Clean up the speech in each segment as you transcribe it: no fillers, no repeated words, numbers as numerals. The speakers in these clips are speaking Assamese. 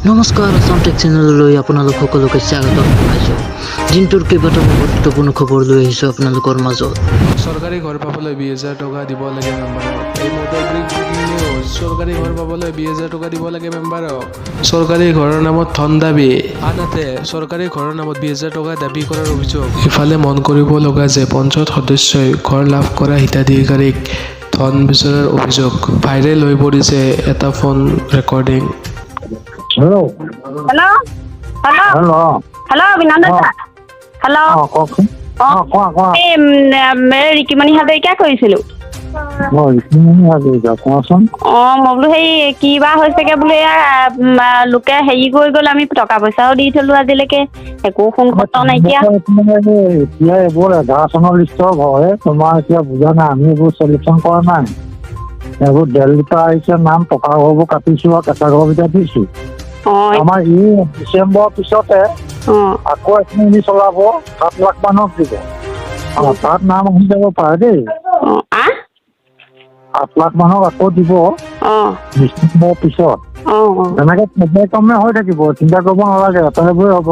নমস্কাৰ আসাম টেক চেনেললৈ আপোনালোক সকলোকে স্বাগতম জনাইছোঁ। দিনটোৰ কেইবাটাও গুৰুত্বপূৰ্ণ খবৰ লৈ আহিছোঁ আপোনালোকৰ মাজত। চৰকাৰী ঘৰ পাবলৈ 20,000 টকা দিব লাগে মেম্বাৰক। এই মুহূৰ্তৰ ব্ৰেকিং নিউজ। চৰকাৰী ঘৰ পাবলৈ 20,000 টকা দিব লাগে মেম্বাৰক। চৰকাৰী ঘৰৰ নামত ধন দাবী। আনহাতে চৰকাৰী ঘৰৰ নামত 20,000 টকা দাবী কৰাৰ অভিযোগ। ইফালে মন কৰিব লগা যে পঞ্চায়ত সদস্যই ঘৰ লাভ কৰা হিতাধিকাৰীক ধন বিচৰাৰ অভিযোগ। ভাইৰেল হৈ পৰিছে এটা phone recording. Hello' hello' hello' hello' hello' Binanda দা হেল্ল' কওকচোন কোৱা এই ৰিকিমণি হাজৰিকা কৰিছিলোঁ। কোৱাচোন মই বোলো হেৰি কি বা হৈছেগে বোলো এয়া লোকে হেৰি কৰি গ'ল, আমি টকা পইচাও দি থলোঁ আজিলৈকে একো ফোন খবৰ নাইকিয়া। এতিয়া এইবোৰ 11 চনৰ লিষ্টৰ হয়, তোমাৰ এতিয়া বুজা নাই, আমি এইবোৰ চিলেকশ্যন কৰা নাই। এইবোৰ দেলটা আহিছে নাম, টকা ঘৰবোৰ কাটিছোঁ আৰু কেঁচা ঘৰকেইটা দিছোঁ। আমাৰ ই ডিচেম্বৰৰ পিছতে আকৌ এখন চলাব, 7 লাখ মানক দিব। তাত নাম আহি যাব পাৰে দেই, 8 লাখ মানক আকৌ দিব ডিচেম্বৰৰ পিছত। তেনেকে পৰ্যায়ক্ৰমে হৈ থাকিব, চিন্তা কৰিব নালাগে, এটাইবোৰে হ'ব।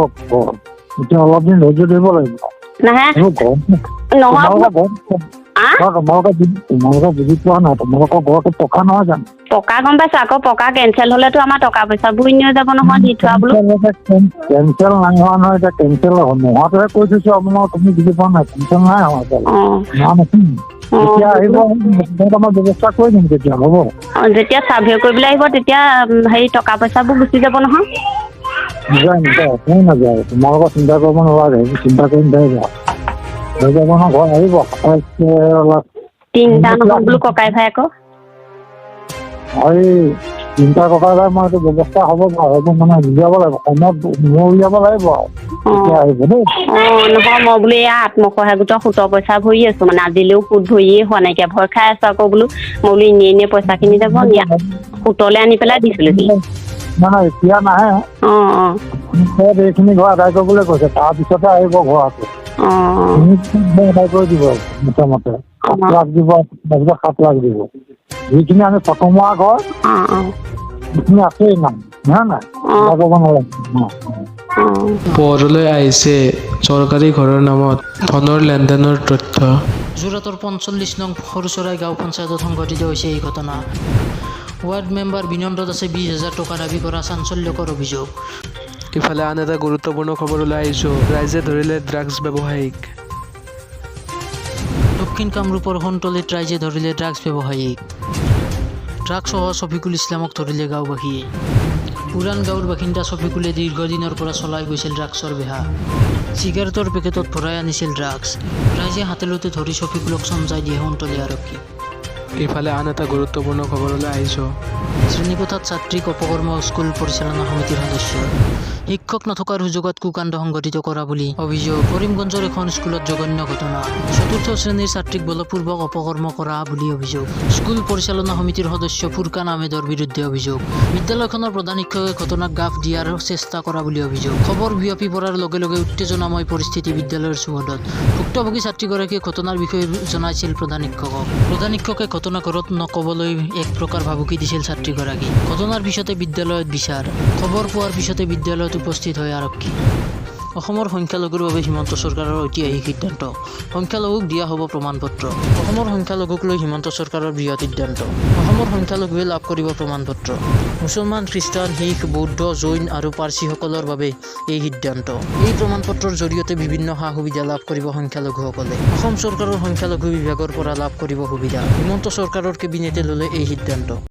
এতিয়া অলপ দিন ধৈৰ্য ধৰিব লাগিব। তোমালোকে বুজি পোৱা নাই, তোমালোকৰ ঘৰটো পকা নহয় জানো? পকা গম পাইছোঁ, আকৌ পকা কেঞ্চেল হ'লেতো আমাৰ টকা পইচাবোৰ এনেও যাব নহয়, দি থোৱা বোলো। কেঞ্চেল নাই হোৱা নহয়, এতিয়া কেঞ্চেল নোহোৱাটোহে কৈ থৈছোঁ আপোনাক, তুমি বুজি পোৱা নাই, কেঞ্চেল নাই হোৱা এতিয়া আহিব, আমাৰ ব্যৱস্থা কৰি দিম তেতিয়া, হ'ব? যেতিয়া চাৰ্ভে কৰিবলৈ আহিব তেতিয়া হেৰি টকা পইচাবোৰ গুচি যাব নহয়। নাযায় একো নাযায়, তোমালোকৰ চিন্তা কৰিব নালাগে, চিন্তা কৰি নাথাকিবা। হৈ যাব নহয়, ঘৰ আহিব 27 তিনিটা নহয় বোলো ককাই ভাই আকৌ। এই 3টা ককাই ভাই মই এইটো ব্যৱস্থা হ'ব বাৰু, এইবোৰ মানে উলিয়াব লাগিব, সময়ত উলিয়াব লাগিব আৰু তেতিয়া আহিব দেই। নহয় মই বোলো এয়া আত্মসহায়ক গোটৰ সুতৰ পইচা ভৰি আছোঁ, মানে আজিলৈও সুত ভৰিয়ে হোৱা নাইকিয়া, ভয় খাই আছোঁ আকৌ বোলো। মই বোলো এনেই পইচাখিনি যাব, সুতলৈ আনি পেলাই দিছিলোঁ সি। নাই এতিয়া নাহে, এইখিনি ঘৰ আদায় কৰিবলৈ কৈছে, তাৰপিছতে আহিব ঘৰ আকৌ। আদায় কৰি দিব মোটামুটি 7 লাখ দিব, 7 লাখ দিব। যিখিনি আমি প্ৰথমোৱা ঘৰ সেইখিনি আছেই নাম, নহয় নাই, ক'ব নালাগে। পোহৰলৈ আহিছে চৰকাৰী ঘৰৰ নামত ধনৰ লেনদেনৰ তথ্য। যোৰহাটৰ 45 নং সৰুচৰাই গাঁও পঞ্চায়তত সংঘটিত হৈছে এই ঘটনা। ৱাৰ্ড মেম্বাৰ বিনন্দ দাসে 20,000 টকা দাবী কৰা চাঞ্চল্যকৰ অভিযোগ। ইফালে আন এটা গুৰুত্বপূৰ্ণ খবৰ ওলাই আহিছোঁ, ৰাইজে ধৰিলে ড্ৰাগছ ব্যৱসায়ীক। দক্ষিণ কামৰূপৰ সোণতলীত ৰাইজে ধৰিলে ড্ৰাগছ ব্যৱসায়ীক। ড্ৰাগছসহ ছফিকুল ইছলামক ধৰিলে গাঁওবাসীয়ে। পুৰাণ গাঁৱৰ বাসিন্দা ছফিকুলে দীৰ্ঘদিনৰ পৰা চলাই গৈছিল ড্ৰাগছৰ বেহা। চিগাৰেটৰ পেকেটত ভৰাই আনিছিল ড্ৰাগছ। ৰাইজে হাতেলতে ধৰি ছফিকুলক চমজাই দিয়ে সোণতলী আৰক্ষী। ইফালে আন এটা গুৰুত্বপূৰ্ণ খবৰলৈ আহিছোঁ। শ্ৰেণীকোঠাত ছাত্ৰীক অপকৰ্ম স্কুল পৰিচালনা সমিতিৰ সদস্য। শিক্ষক নথকাৰ সুযোগত কুকাণ্ড সংঘটিত কৰা বুলি অভিযোগ। কৰিমগঞ্জৰ এখন স্কুলত জঘন্য ঘটনা। 4ৰ্থ শ্ৰেণীৰ ছাত্ৰীক বলপূৰ্বক অপকৰ্ম কৰা বুলি অভিযোগ। স্কুল পৰিচালনা সমিতিৰ সদস্য ফুৰকান আহমেদৰ বিৰুদ্ধে অভিযোগ। বিদ্যালয়খনৰ প্ৰধান শিক্ষকে ঘটনাক গাফ দিয়াৰ চেষ্টা কৰা বুলি অভিযোগ। খবৰ বিয়পি পৰাৰ লগে লগে উত্তেজনাময় পৰিস্থিতি বিদ্যালয়ৰ চৌহদত। ভুক্তভোগী ছাত্ৰীগৰাকীয়ে ঘটনাৰ বিষয়ে জনাইছিল প্ৰধান শিক্ষকক। প্ৰধান শিক্ষকে ঘটনা ঘৰত নকবলৈ এক প্ৰকাৰ ভাবুকি দিছিল ছাত্ৰীগৰাকী। ঘটনাৰ পিছতে বিদ্যালয়ত বিচাৰ। খবৰ পোৱাৰ পিছতে বিদ্যালয়ত উপস্থিত হয় আৰক্ষী। অসমৰ সংখ্যালঘুৰ বাবে হিমন্ত চৰকাৰৰ ঐতিহাসিক সিদ্ধান্ত। সংখ্যালঘুক দিয়া হ'ব প্ৰমাণপত্ৰ। অসমৰ সংখ্যালঘুক লৈ হিমন্ত চৰকাৰৰ বৃহৎ সিদ্ধান্ত। অসমৰ সংখ্যালঘুৱে লাভ কৰিব প্ৰমাণপত্ৰ। মুছলমান, খ্ৰীষ্টান, শিখ, বৌদ্ধ, জৈন আৰু পাৰ্চীসকলৰ বাবে এই সিদ্ধান্ত। এই প্ৰমাণপত্ৰৰ জৰিয়তে বিভিন্ন সা সুবিধা লাভ কৰিব সংখ্যালঘুসকলে। অসম চৰকাৰৰ সংখ্যালঘু বিভাগৰ পৰা লাভ কৰিব সুবিধা। হিমন্ত চৰকাৰৰ কেবিনেটে ল'লে এই সিদ্ধান্ত।